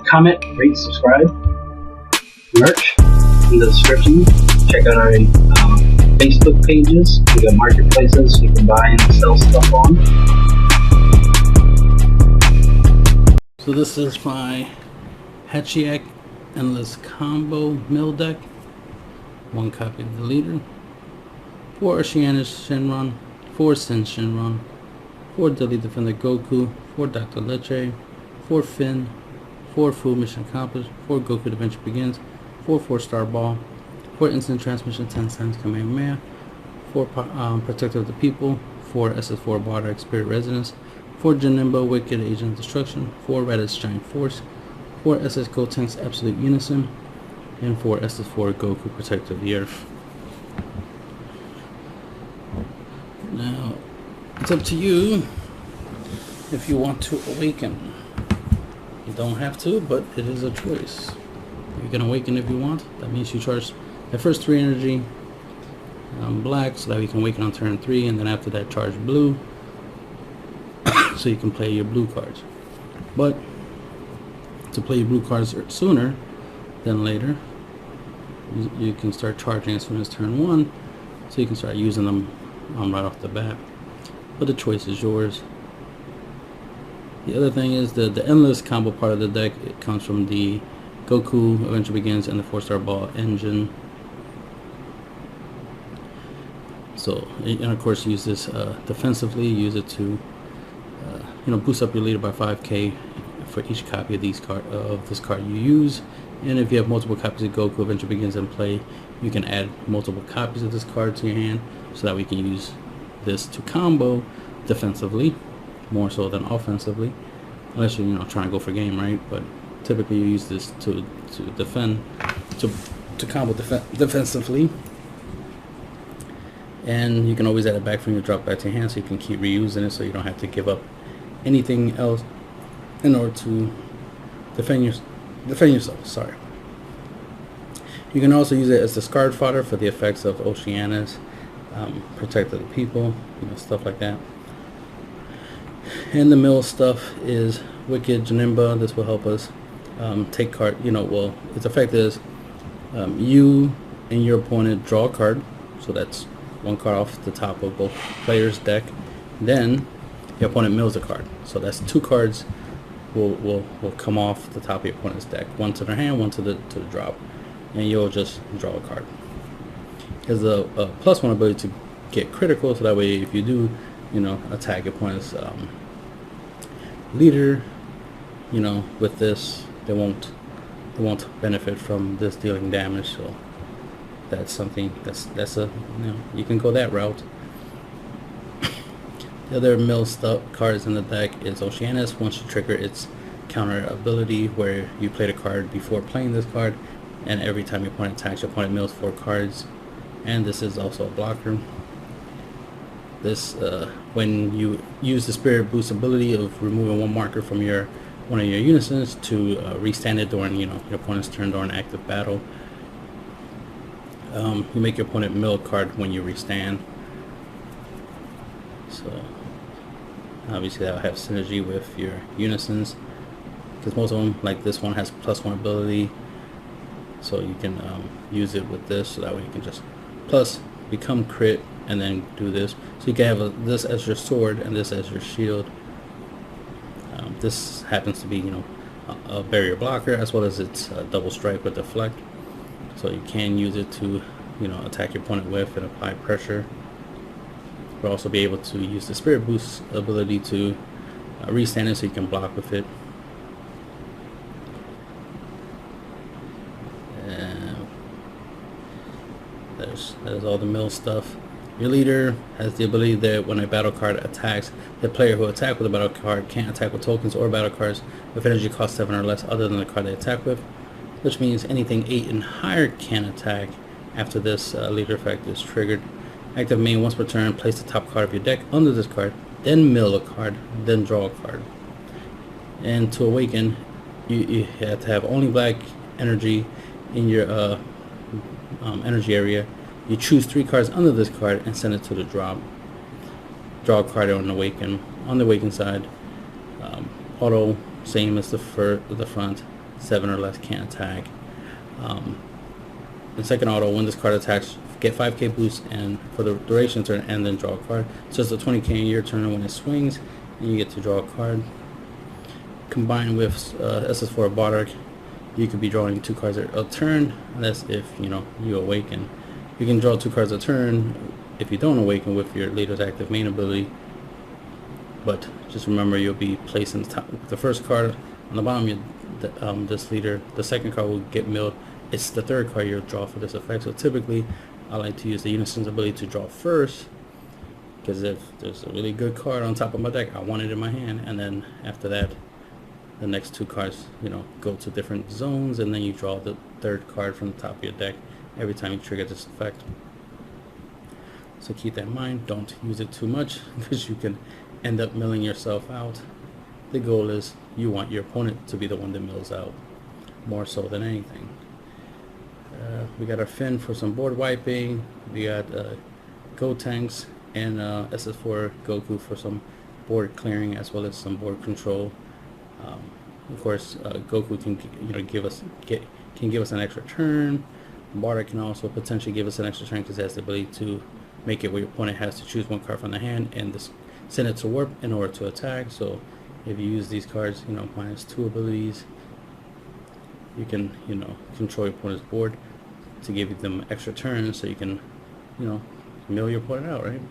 comment, rate, subscribe. Merch in the description. Check out our Facebook pages. We got marketplaces you can buy and sell stuff on. So this is my Hatchhyack Endless Combo Mill Deck. 1 copy of the leader. 4 Oceanus Shenron. 4 Sin Shenron. 4 Deadly Defender Goku. 4 Dr. Leche. 4 Finn. 4 Fu Mission Accomplished. 4 Goku Adventure Begins. 4 4-Star Ball. 4 Instant Transmission 10 Cents Kamehameha. 4 Protector of the People. 4 SS4 Bardock Spirit Resonance. 4 Janemba Wicked Agent Destruction. 4 Raditz Giant Force. 4 SS Gotenks Absolute Unison. And 4 SS4 Goku Protector of the Earth. Now, it's up to you if you want to awaken. You don't have to, but it is a choice. You can awaken if you want. That means you charge the first 3 energy black so that you can awaken on turn 3, and then after that charge blue so you can play your blue cards. But to play your blue cards sooner than later, you can start charging as soon as turn 1, so you can start using them right off the bat. But the choice is yours. The other thing is the endless combo part of the deck. It comes from the Goku Adventure Begins and the 4-Star Ball engine. So, and of course, use this defensively. Use it to boost up your leader by 5k for each copy of this card you use. And if you have multiple copies of Goku Adventure Begins in play, you can add multiple copies of this card to your hand, so that we can use this to combo defensively more so than offensively, unless you're trying to go for game, right? But typically you use this to defend, to combo defensively. And you can always add it back from your drop back to your hand, so you can keep reusing it, so you don't have to give up anything else in order to defend yourself. Sorry. You can also use it as discard fodder for the effects of Oceanus, Protector of the People, stuff like that. And the mill stuff is Wicked Janemba. This will help us take card. Its effect is you and your opponent draw a card, so that's 1 card off the top of both players' deck. Then your opponent mills a card, so that's 2 cards will come off the top of your opponent's deck. 1 to their hand, 1 to the drop, and you'll just draw a card. There's a +1 ability to get critical, so that way if you do attack your opponent's leader, with this they won't benefit from this dealing damage. So that's something that's a you can go that route. The other mill stuff cards in the deck is Oceanus. Once you trigger its counter ability, where you play the card before playing this card, and every time your opponent attacks, your opponent mills 4 cards. And this is also a blocker. This when you use the Spirit Boost ability of removing 1 marker from one of your unisons to restand it during your opponent's turn during active battle. You make your opponent mill a card when you restand. So obviously that will have synergy with your unisons, because most of them, like this one, has +1 ability, so you can use it with this, so that way you can just plus become crit and then do this. So you can have this as your sword and this as your shield. This happens to be a barrier blocker, as well as its double strike with deflect, so you can use it to attack your opponent with and apply pressure. You'll also be able to use the Spirit Boost ability to restand it, so you can block with it. That is all the mill stuff. Your leader has the ability that when a battle card attacks, the player who attacked with a battle card can't attack with tokens or battle cards with energy cost 7 or less other than the card they attack with, which means anything 8 and higher can attack after this leader effect is triggered. Active main once per turn, place the top card of your deck under this card, then mill a card, then draw a card. And to awaken, you have to have only black energy in your energy area. You choose 3 cards under this card and send it to the drop. Draw a card on the awaken. On the awaken side, auto, same as the front. 7 or less can't attack. The second auto, when this card attacks, get 5k boost and for the duration turn, and then draw a card. So it's a 20k in your turn when it swings, and you get to draw a card. Combined with SS4 Bardock, you could be drawing 2 cards a turn. That's if you awaken. You can draw 2 cards a turn if you don't awaken with your leader's active main ability. But just remember, you'll be placing the first card on the bottom. This leader, the second card will get milled. It's the third card you'll draw for this effect. So typically, I like to use the Unison's ability to draw first, because if there's a really good card on top of my deck, I want it in my hand, and then after that, the next 2 cards, go to different zones, and then you draw the third card from the top of your deck every time you trigger this effect. So keep that in mind. Don't use it too much, because you can end up milling yourself out. The goal is you want your opponent to be the one that mills out, more so than anything. We got our Finn for some board wiping. We got Gotenks and SS4 Goku for some board clearing, as well as some board control. Of course, Goku can give us an extra turn. Bardock can also potentially give us an extra turn, because it has the ability to make it where your opponent has to choose 1 card from the hand and send it to warp in order to attack. So if you use these cards, -2 abilities, you can control your opponent's board to give them extra turns, so you can mill your opponent out, right?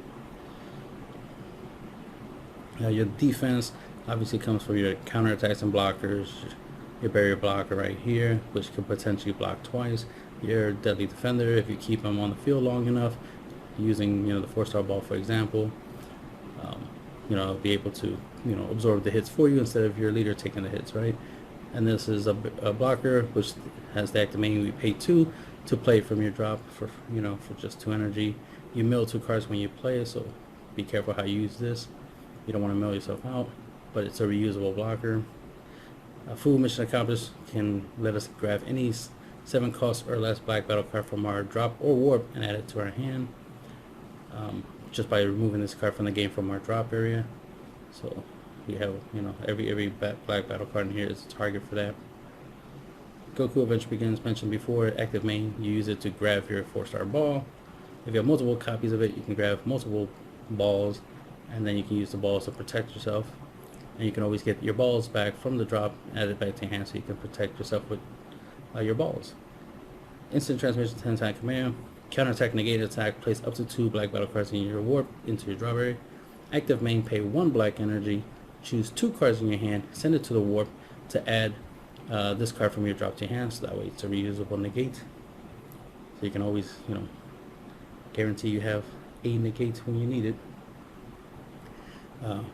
Your defense obviously comes from your counterattacks and blockers. Your barrier blocker right here, which could potentially block twice. Your deadly defender, if you keep them on the field long enough, using the 4-star ball for example, be able to absorb the hits for you instead of your leader taking the hits, right? And this is a blocker which has the activation. We pay 2 to play from your drop for just 2 energy. You mill 2 cards when you play it, so be careful how you use this. You don't want to mill yourself out, but it's a reusable blocker. A full mission accomplished can let us grab any 7 cost or less black battle card from our drop or warp and add it to our hand, just by removing this card from the game from our drop area. So we have every black battle card in here is a target for that. Goku Adventure Begins, mentioned before, active main. You use it to grab your 4-star ball. If you have multiple copies of it, you can grab multiple balls, and then you can use the balls to protect yourself. And you can always get your balls back from the drop, add it back to your hand, so you can protect yourself with your balls. Instant transmission 10-time command. Counterattack, negate attack. Place up to 2 black battle cards in your warp into your drop area. Active main, pay 1 black energy. Choose 2 cards in your hand. Send it to the warp to add this card from your drop to your hand. So that way it's a reusable negate. So you can always, guarantee you have a negate when you need it.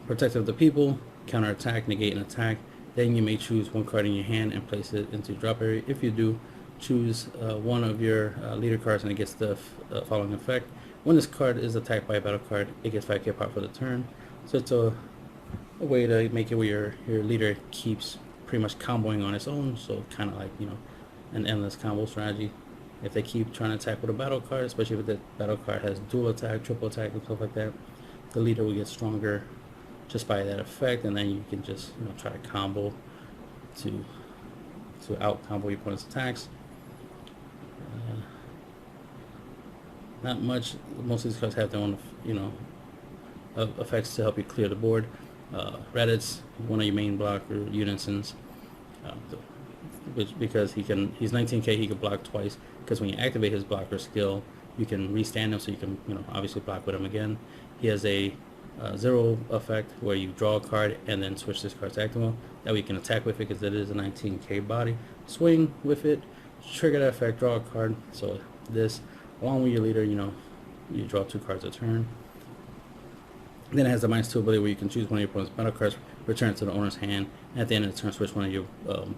Protector of the people. Counterattack, negate an attack. Then you may choose 1 card in your hand and place it into your drop area. If you do, choose one of your leader cards and it gets the following effect. When this card is attacked by a battle card, it gets 5k power for the turn. So it's a way to make it where your leader keeps pretty much comboing on its own. So kind of like an endless combo strategy. If they keep trying to attack with a battle card, especially if the battle card has dual attack, triple attack, and stuff like that, the leader will get stronger just by that effect, and then you can just try to combo to out combo your opponent's attacks. Not much. Most of these cards have their own effects to help you clear the board. Reddit's one of your main blocker Unisons, because he's 19k, he can block twice, because when you activate his blocker skill, you can restand him, so you can obviously block with him again. He has a 0 effect where you draw a card and then switch this card to active mode. That way you can attack with it, because it is a 19k body. Swing with it, trigger that effect, draw a card. So this, along with your leader, you draw 2 cards a turn. Then it has the -2 ability where you can choose one of your opponent's battle cards, return it to the owner's hand, and at the end of the turn switch one of your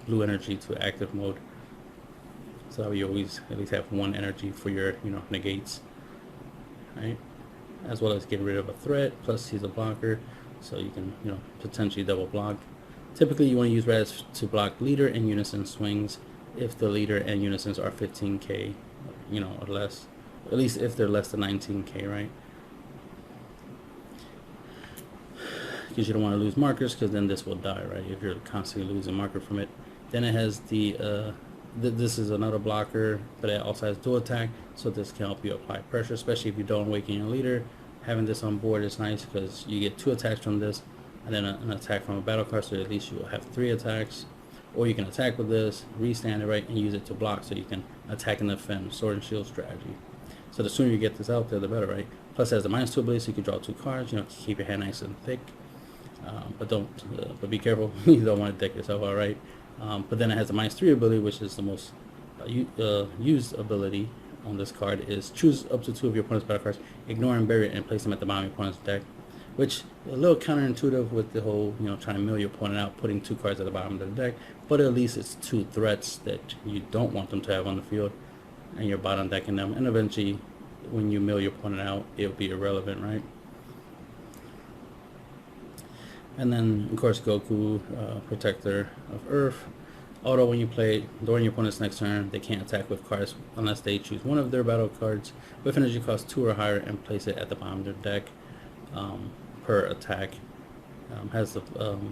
blue energy to active mode. So you always at least have 1 energy for your negates, right? As well as getting rid of a threat, plus he's a blocker, so you can potentially double block. Typically you want to use Reds to block leader and unison swings if the leader and unisons are 15k or less, at least if they're less than 19k, right? Because you don't want to lose markers, because then this will die, right? If you're constantly losing marker from it, Then it has the this is another blocker, but it also has dual attack, so this can help you apply pressure, especially if you don't awaken your leader. Having this on board is nice because you get 2 attacks from this, and then an attack from a battle card, so at least you will have 3 attacks. Or you can attack with this, restand it right, and use it to block, so you can attack and defend, sword and shield strategy. So the sooner you get this out there, the better, right? Plus it has the -2 ability, so you can draw 2 cards, you know, to keep your hand nice and thick. But be careful, you don't want to deck yourself out, right? But then it has the -3 ability, which is the most used ability on this card, is choose up to 2 of your opponent's battle cards, ignore and bury it, and place them at the bottom of your opponent's deck. Which a little counterintuitive with the whole, you know, trying to mill your opponent out, putting 2 cards at the bottom of the deck. But at least it's 2 threats that you don't want them to have on the field, and you're bottom decking them. And eventually, when you mill your opponent out, it'll be irrelevant, right? And then, of course, Goku, Protector of Earth. Although when you play during your opponent's next turn, they can't attack with cards unless they choose one of their battle cards with energy cost 2 or higher and place it at the bottom of their deck. Per attack. Has the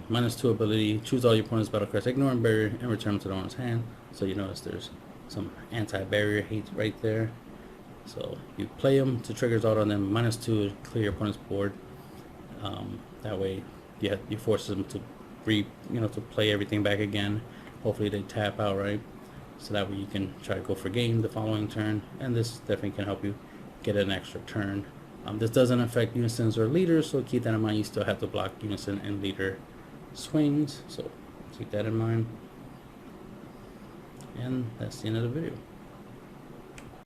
-2 ability, choose all your opponent's battle cards, ignore and bury, and return them to the owner's hand. So you notice there's some anti-barrier hate right there. So you play them to trigger his auto, and then -2 to clear your opponent's board. That way you force them to to play everything back again. Hopefully they tap out, right? So that way you can try to go for game the following turn, and this definitely can help you get an extra turn. This doesn't affect unisons or leaders, so keep that in mind. You still have to block unison and leader swings, so keep that in mind. And that's the end of the video.